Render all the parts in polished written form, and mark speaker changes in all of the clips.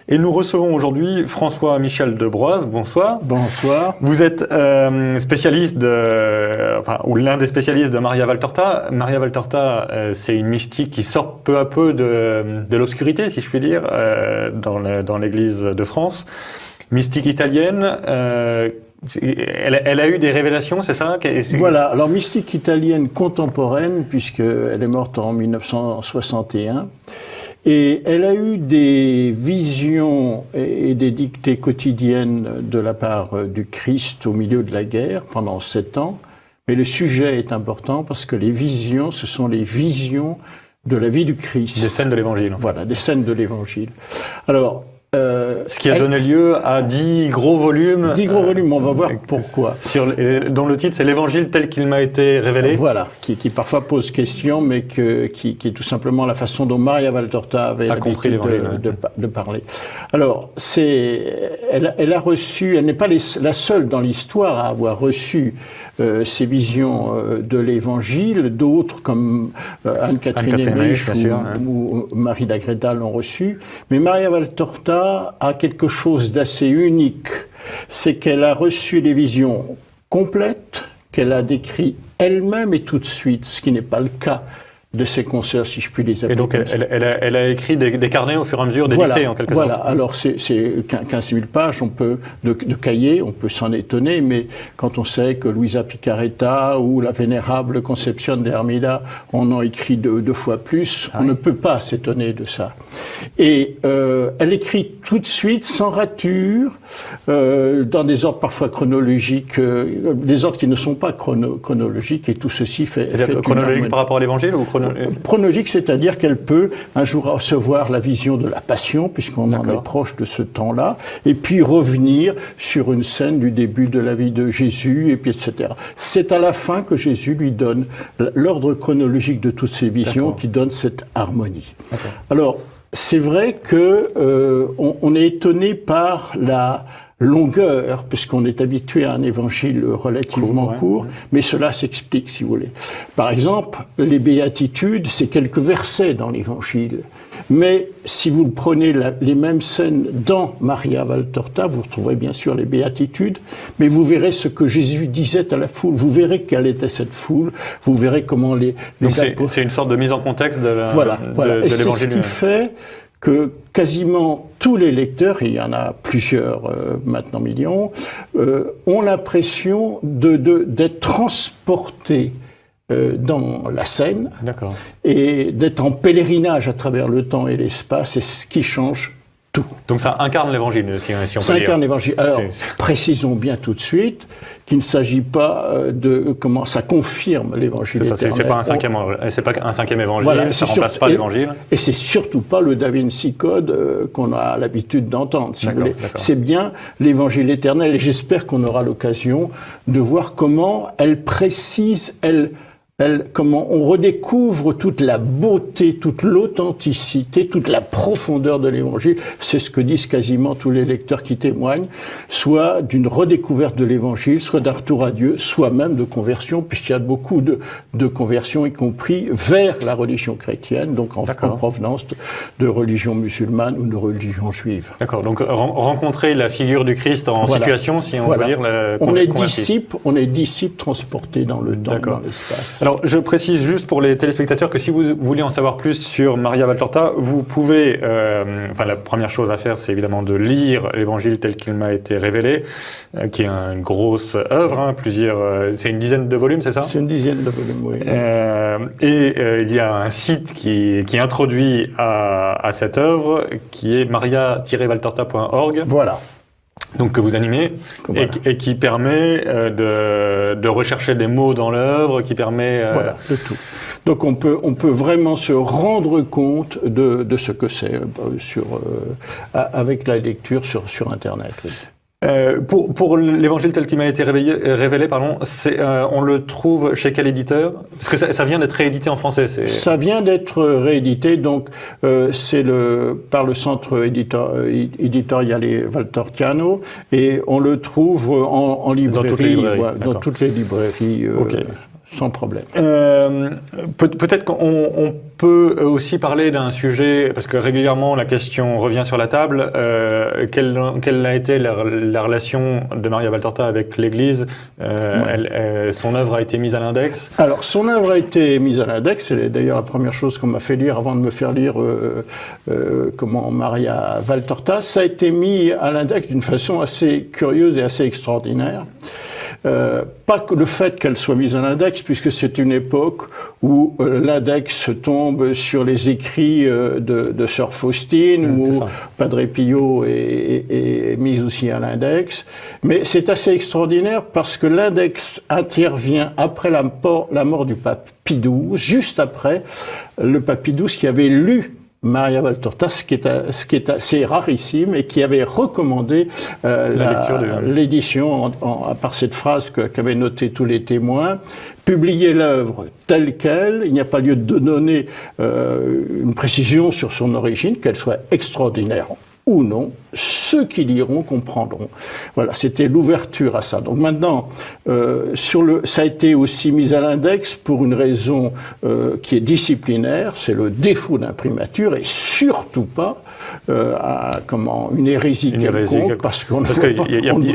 Speaker 1: Et nous recevons aujourd'hui François-Michel Debroise. Bonsoir.
Speaker 2: Bonsoir.
Speaker 1: Vous êtes spécialiste ou l'un des spécialistes de Maria Valtorta. Maria Valtorta, c'est une mystique qui sort peu à peu de l'obscurité, si je puis dire, dans l'Église de France. Mystique italienne. Elle a eu des révélations, c'est ça?
Speaker 2: Voilà, alors mystique italienne contemporaine, puisqu'elle est morte en 1961. Et elle a eu des visions et des dictées quotidiennes de la part du Christ au milieu de la guerre pendant 7 ans. Mais le sujet est important parce que les visions, ce sont les visions de la vie du Christ.
Speaker 1: Des scènes de l'Évangile.
Speaker 2: Voilà, des scènes de l'Évangile. Alors,
Speaker 1: ce qui a donné lieu à 10 gros volumes.
Speaker 2: 10 gros volumes, on va voir pourquoi.
Speaker 1: Dont le titre, c'est l'Évangile tel qu'il m'a été révélé.
Speaker 2: Voilà, qui parfois pose question, mais qui est tout simplement la façon dont Maria Valtorta avait l'habitude de parler. Alors, elle a reçu, elle n'est pas la seule dans l'histoire à avoir reçu ces visions de l'Évangile. D'autres, comme Anne-Catherine Emmerich ou Marie d'Agreda l'ont reçu. Mais Maria Valtorta a quelque chose d'assez unique. C'est qu'elle a reçu des visions complètes, qu'elle a décrites elle-même et tout de suite, ce qui n'est pas le cas de ses consoeurs, si je puis les appeler.
Speaker 1: Et donc, elle a écrit des carnets au fur et à mesure, des dictées, en quelque sorte.
Speaker 2: Voilà, alors c'est 15 000 pages de cahiers, on peut s'en étonner, mais quand on sait que Luisa Picaretta ou la vénérable Concepción de Hermida en ont écrit deux fois plus, on ne peut pas s'étonner de ça. Et elle écrit tout de suite, sans rature, dans des ordres parfois chronologiques, des ordres qui ne sont pas chronologiques, et tout ceci fait...
Speaker 1: C'est-à-dire chronologique par rapport à l'Évangile ou
Speaker 2: chronologique, c'est-à-dire qu'elle peut un jour recevoir la vision de la Passion, puisqu'on en est proche de ce temps-là, et puis revenir sur une scène du début de la vie de Jésus, et puis etc. C'est à la fin que Jésus lui donne l'ordre chronologique de toutes ces visions qui donne cette harmonie. Alors, c'est vrai que on est étonné par la longueur, puisqu'on est habitué à un évangile relativement court, mais cela s'explique, si vous voulez. Par exemple, les béatitudes, c'est quelques versets dans l'évangile. Mais si vous prenez les mêmes scènes dans Maria Valtorta, vous retrouverez bien sûr les béatitudes, mais vous verrez ce que Jésus disait à la foule. Vous verrez quelle était cette foule. Vous verrez comment les
Speaker 1: c'est une sorte de mise en contexte de
Speaker 2: l'évangile. Et c'est ce qui fait que quasiment tous les lecteurs, et il y en a plusieurs maintenant millions, ont l'impression d'être transportés dans la scène et d'être en pèlerinage à travers le temps et l'espace, c'est ce qui change tout.
Speaker 1: Donc ça incarne l'évangile, si on peut dire.
Speaker 2: Ça incarne l'évangile. Alors, précisons bien tout de suite qu'il ne s'agit pas de comment ça confirme l'évangile éternel.
Speaker 1: C'est pas un cinquième évangile, voilà, ça remplace pas l'évangile.
Speaker 2: Et c'est surtout pas le Da Vinci Code qu'on a l'habitude d'entendre, si vous voulez. C'est bien l'évangile éternel, et j'espère qu'on aura l'occasion de voir comment elle précise, comment on redécouvre toute la beauté, toute l'authenticité, toute la profondeur de l'évangile. C'est ce que disent quasiment tous les lecteurs qui témoignent, soit d'une redécouverte de l'évangile, soit d'un retour à Dieu, soit même de conversion, puisqu'il y a beaucoup de conversions, y compris vers la religion chrétienne, donc en provenance de religion musulmane ou de religion juive.
Speaker 1: D'accord, donc rencontrer la figure du Christ en situation, si on veut dire,
Speaker 2: on est disciples transportés dans le temps, dans l'espace.
Speaker 1: Alors, je précise juste pour les téléspectateurs que si vous voulez en savoir plus sur Maria Valtorta, vous pouvez, la première chose à faire, c'est évidemment de lire l'Évangile tel qu'il m'a été révélé, qui est une grosse œuvre, c'est une dizaine de volumes, c'est ça?
Speaker 2: C'est une dizaine de volumes, oui.
Speaker 1: Il y a un site qui introduit à cette œuvre, qui est maria-valtorta.org.
Speaker 2: Voilà.
Speaker 1: Donc que vous animez, et qui permet de rechercher des mots dans l'œuvre, qui permet...
Speaker 2: Voilà, de tout. Donc on peut vraiment se rendre compte de ce que c'est avec la lecture sur Internet. Oui.
Speaker 1: Pour l'évangile tel qu'il m'a été révélé, on le trouve chez quel éditeur? Parce que ça vient d'être réédité en français.
Speaker 2: Ça vient d'être réédité, donc c'est par le centre éditoriale Valtortiano, et on le trouve en librairie, dans toutes les librairies. Sans problème.
Speaker 1: Peut-être qu'on peut aussi parler d'un sujet, parce que régulièrement la question revient sur la table, quelle a été la relation de Maria Valtorta avec l'Église? Son œuvre a été mise à l'index?
Speaker 2: Alors, son œuvre a été mise à l'index, c'est d'ailleurs la première chose qu'on m'a fait lire avant de me faire lire Maria Valtorta. Ça a été mis à l'index d'une façon assez curieuse et assez extraordinaire. Pas que le fait qu'elle soit mise à l'index, puisque c'est une époque où l'index tombe sur les écrits de Sœur Faustine, où Padre Pio est mis aussi à l'index. Mais c'est assez extraordinaire parce que l'index intervient après la mort du pape Pie XII, juste après le pape Pie XII qui avait lu Maria Valtorta, ce qui est assez rarissime, et qui avait recommandé l'édition par cette phrase qu'avaient notée tous les témoins: publier l'œuvre telle qu'elle, il n'y a pas lieu de donner une précision sur son origine, qu'elle soit extraordinaire ou non, ceux qui liront comprendront. Voilà, c'était l'ouverture à ça. Donc maintenant, ça a été aussi mis à l'index pour une raison qui est disciplinaire, c'est le défaut d'imprimature, et surtout pas une hérésie quelconque, parce qu'il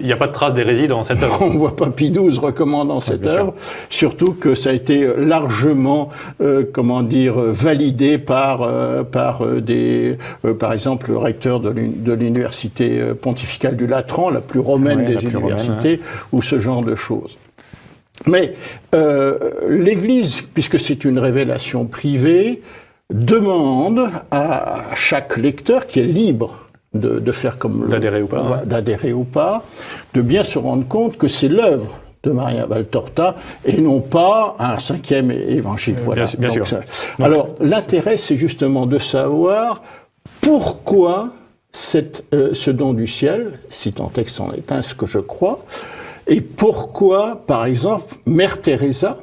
Speaker 1: n'y a pas de trace d'hérésie dans cette œuvre.
Speaker 2: On ne voit pas Pie XII recommandant cette œuvre, surtout que ça a été largement, validé par exemple, le recteur de l'université pontificale du Latran, la plus romaine des universités, ou ce genre de choses. Mais l'Église, puisque c'est une révélation privée, demande à chaque lecteur, qui est libre de faire comme
Speaker 1: d'adhérer ou pas, de bien se rendre compte que c'est l'œuvre de Maria Valtorta et non pas un 5e évangile. Voilà. Bien sûr.
Speaker 2: Alors, l'intérêt, c'est justement de savoir pourquoi ce don du ciel, si tant est que c'en est un, ce que je crois, et pourquoi, par exemple, Mère Teresa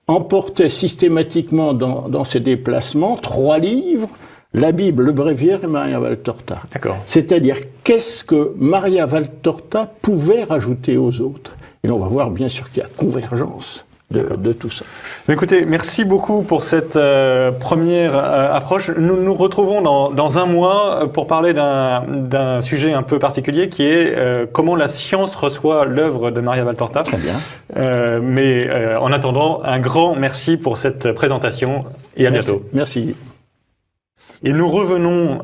Speaker 2: emportait systématiquement dans ses déplacements 3 livres, la Bible, le Bréviaire et Maria Valtorta.
Speaker 1: D'accord.
Speaker 2: C'est-à-dire, qu'est-ce que Maria Valtorta pouvait rajouter aux autres? Et on va voir bien sûr qu'il y a convergence de tout ça.
Speaker 1: Écoutez, merci beaucoup pour cette première approche. Nous nous retrouvons dans un mois pour parler d'un sujet un peu particulier qui est comment la science reçoit l'œuvre de Maria Valtorta.
Speaker 2: Très bien.
Speaker 1: Mais en attendant, un grand merci pour cette présentation et à bientôt.
Speaker 2: Merci.
Speaker 1: Et nous revenons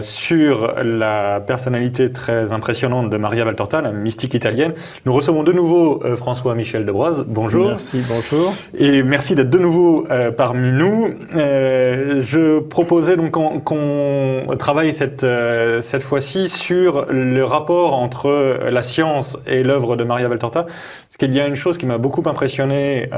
Speaker 1: sur la personnalité très impressionnante de Maria Valtorta, la mystique italienne. Nous recevons de nouveau François-Michel Debroise. Bonjour.
Speaker 2: Merci, bonjour.
Speaker 1: Et merci d'être de nouveau parmi nous. Je proposais donc qu'on travaille cette fois-ci sur le rapport entre la science et l'œuvre de Maria Valtorta. Parce qu'il y a une chose qui m'a beaucoup impressionné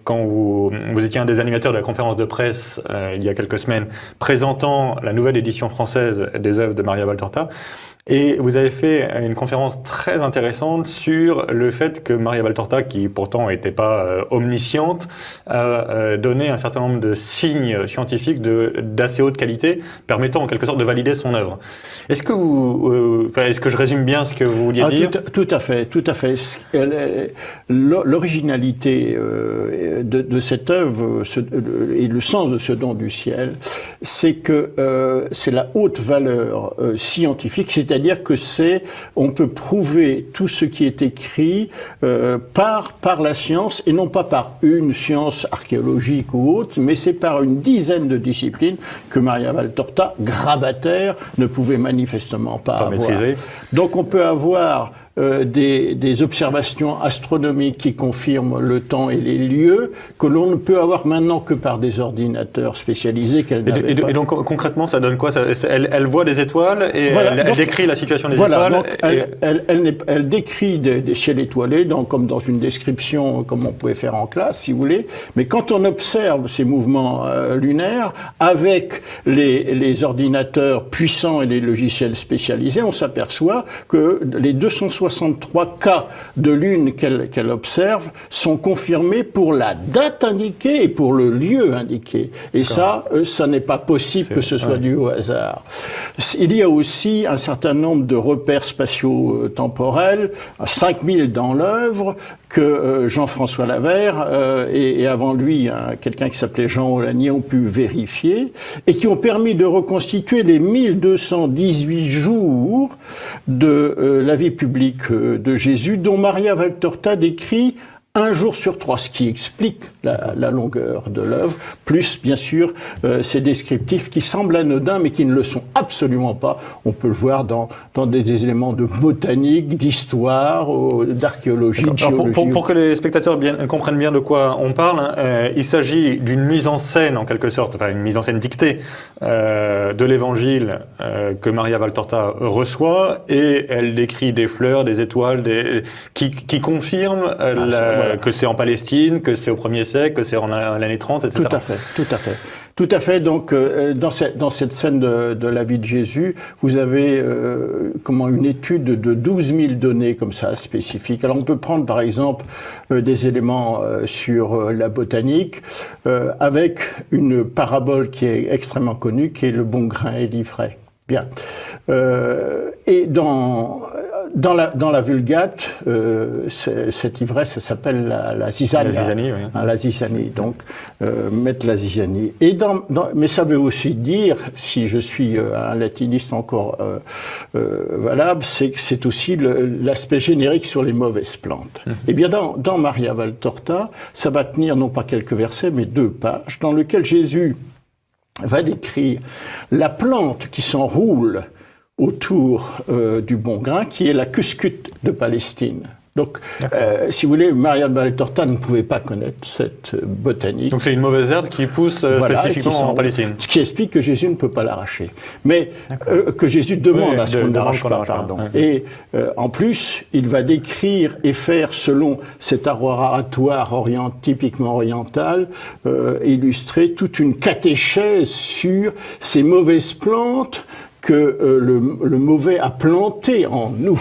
Speaker 1: quand vous étiez un des animateurs de la conférence de presse il y a quelques semaines, présentant la nouvelle édition française des œuvres de Maria Valtorta. Et vous avez fait une conférence très intéressante sur le fait que Maria Valtorta, qui pourtant n'était pas omnisciente, a donné un certain nombre de signes scientifiques d'assez haute qualité, permettant en quelque sorte de valider son œuvre. Est-ce que je résume bien ce que vous vouliez dire?
Speaker 2: Tout à fait. L'originalité de cette œuvre et le sens de ce don du ciel, c'est que c'est la haute valeur scientifique, c'est-à-dire que on peut prouver tout ce qui est écrit par la science, et non pas par une science archéologique ou autre, mais c'est par une dizaine de disciplines que Maria Valtorta, grabataire, ne pouvait manifestement pas avoir.
Speaker 1: Maîtriser.
Speaker 2: Donc on peut avoir des observations astronomiques qui confirment le temps et les lieux que l'on ne peut avoir maintenant que par des ordinateurs spécialisés qu'elle n'avait pas.
Speaker 1: Et donc concrètement, ça donne quoi? Elle voit des étoiles et elle décrit la situation des étoiles.
Speaker 2: Donc elle décrit des ciels étoilés, comme dans une description comme on pouvait faire en classe, si vous voulez. Mais quand on observe ces mouvements lunaires avec les ordinateurs puissants et les logiciels spécialisés, on s'aperçoit que les 263 cas de lune qu'elle observe sont confirmés pour la date indiquée et pour le lieu indiqué. Et ça n'est pas possible que ce soit dû au hasard. Il y a aussi un certain nombre de repères spatio-temporels, 5000 dans l'œuvre, que Jean-François Lavère et avant lui quelqu'un qui s'appelait Jean Aulagnier ont pu vérifier et qui ont permis de reconstituer les 1218 jours de la vie publique de Jésus, dont Maria Valtorta décrit 1 jour sur 3, ce qui explique la longueur de l'œuvre, plus bien sûr ces descriptifs qui semblent anodins mais qui ne le sont absolument pas. On peut le voir dans des éléments de botanique, d'histoire, d'archéologie, de géologie.
Speaker 1: Pour que les spectateurs comprennent bien de quoi on parle, il s'agit d'une mise en scène en quelque sorte, enfin une mise en scène dictée de l'évangile que Maria Valtorta reçoit, et elle décrit des fleurs, des étoiles, qui confirment que c'est en Palestine, que c'est au 1er siècle, que c'est en l'année 30, etc.
Speaker 2: Tout à fait. Donc, dans cette scène de la vie de Jésus, vous avez une étude de 12 000 données comme ça spécifiques. Alors, on peut prendre par exemple des éléments sur la botanique, avec une parabole qui est extrêmement connue, qui est le bon grain et l'ivraie. Bien. Et dans la Vulgate, cette ivresse, ça s'appelle la zizanie.
Speaker 1: La zizanie, oui.
Speaker 2: La zizanie, donc mettre la zizanie. Et mais ça veut aussi dire, si je suis un latiniste encore valable, c'est aussi l'aspect générique sur les mauvaises plantes. Eh bien, dans Maria Valtorta, ça va tenir non pas quelques versets, mais 2 pages, dans lesquels Jésus va décrire la plante qui s'enroule autour du bon grain, qui est la cuscute de Palestine. Donc, si vous voulez, Maria Valtorta ne pouvait pas connaître cette botanique.
Speaker 1: Donc c'est une mauvaise herbe qui pousse spécifiquement en Palestine.
Speaker 2: Ce qui explique que Jésus ne peut pas l'arracher. Mais que Jésus demande à ce qu'on n'arrache pas, pardon. Ouais. Et en plus, il va décrire et faire, selon cet oratoire typiquement oriental, illustrer toute une catéchèse sur ces mauvaises plantes que le mauvais a planté en nous.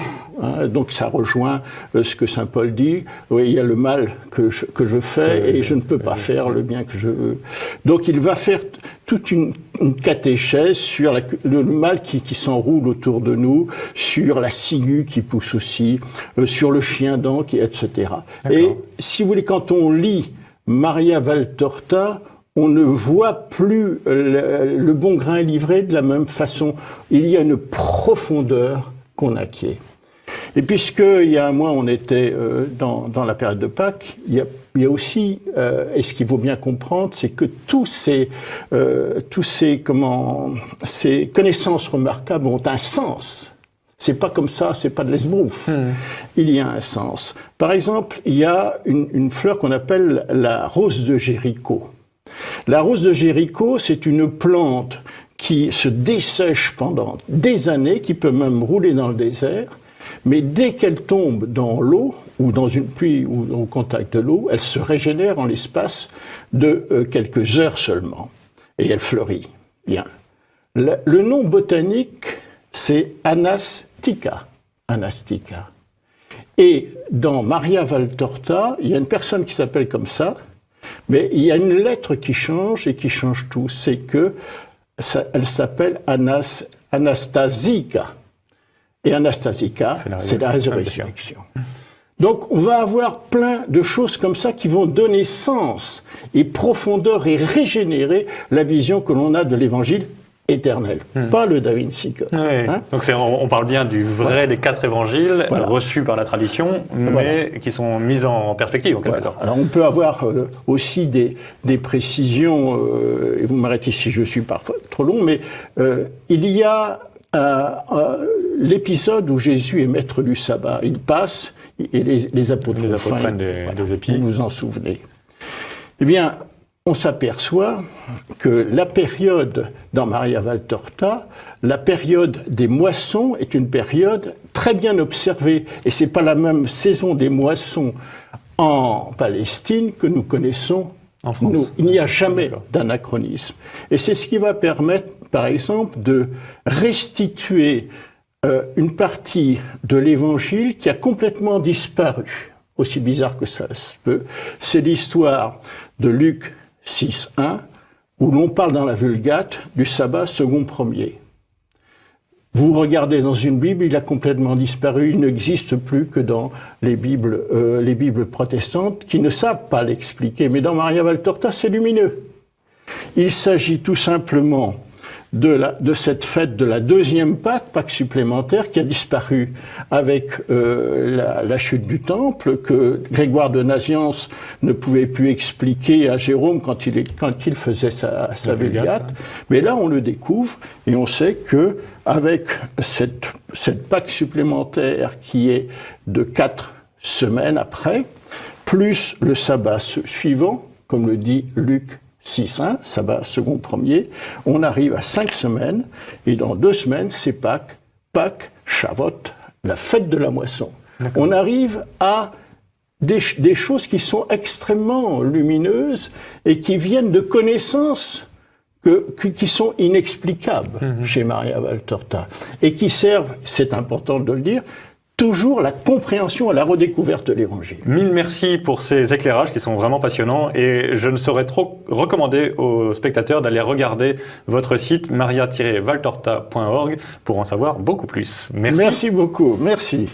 Speaker 2: Donc ça rejoint ce que saint Paul dit. Oui, il y a le mal que je fais et je ne peux pas faire le bien que je veux. Donc il va faire toute une catéchèse sur le mal qui s'enroule autour de nous, sur la ciguë qui pousse aussi, sur le chien-dent, etc. Et si vous voulez, quand on lit Maria Valtorta, on ne voit plus le bon grain livré de la même façon. Il y a une profondeur qu'on acquiert. Et puisque il y a un mois on était dans la période de Pâques, il y a aussi, et ce qu'il faut bien comprendre, c'est que ces connaissances remarquables ont un sens. C'est pas comme ça, c'est pas de l'esbrouf. Il y a un sens. Par exemple, il y a une fleur qu'on appelle la rose de Jéricho. La rose de Jéricho, c'est une plante qui se dessèche pendant des années, qui peut même rouler dans le désert, mais dès qu'elle tombe dans l'eau, ou dans une pluie, ou au contact de l'eau, elle se régénère en l'espace de quelques heures seulement. Et elle fleurit. Bien. Le nom botanique, c'est Anastica. Anastica. Et dans Maria Valtorta, il y a une personne qui s'appelle comme ça, mais il y a une lettre qui change et qui change tout. C'est que elle s'appelle Anastasica. Et Anastasica, c'est la résurrection. Donc on va avoir plein de choses comme ça qui vont donner sens et profondeur et régénérer la vision que l'on a de l'évangile éternel, pas le Da Vinci Code.
Speaker 1: Oui. Donc on parle bien du vrai des 4 évangiles reçus par la tradition, mais qui sont mis en perspective en quelque sorte.
Speaker 2: Alors on peut avoir aussi des précisions, et vous m'arrêtez si je suis parfois trop long, mais il y a l'épisode où Jésus est maître du sabbat. Il passe et les apôtres
Speaker 1: prennent des épis.
Speaker 2: Vous vous en souvenez. Eh bien, on s'aperçoit que la période, dans Maria Valtorta, la période des moissons est une période très bien observée. Et c'est pas la même saison des moissons en Palestine que nous connaissons en France. Nous. Il n'y a jamais d'anachronisme. Et c'est ce qui va permettre, par exemple, de restituer une partie de l'Évangile qui a complètement disparu. Aussi bizarre que ça se peut. C'est l'histoire de Luc 6.1, où l'on parle dans la Vulgate du sabbat second premier. Vous regardez dans une Bible, il a complètement disparu, il n'existe plus que dans les Bibles protestantes qui ne savent pas l'expliquer. Mais dans Maria Valtorta, c'est lumineux. Il s'agit tout simplement de cette fête de la deuxième Pâque supplémentaire, qui a disparu avec la chute du Temple, que Grégoire de Nazianze ne pouvait plus expliquer à Jérôme quand il faisait sa Vulgate. Mais là, on le découvre et on sait que avec cette Pâque supplémentaire qui est de 4 semaines après, plus le sabbat suivant, comme le dit Luc 6, sabbat second premier, on arrive à 5 semaines, et dans 2 semaines, c'est Pâques, Shavuot, la fête de la moisson. On arrive à des choses qui sont extrêmement lumineuses et qui viennent de connaissances qui sont inexplicables chez Maria Valtorta, et qui servent, c'est important de le dire, toujours la compréhension et la redécouverte de l'Évangile.
Speaker 1: Mille merci pour ces éclairages qui sont vraiment passionnants, et je ne saurais trop recommander aux spectateurs d'aller regarder votre site maria-valtorta.org pour en savoir beaucoup plus. Merci.
Speaker 2: Merci beaucoup, merci.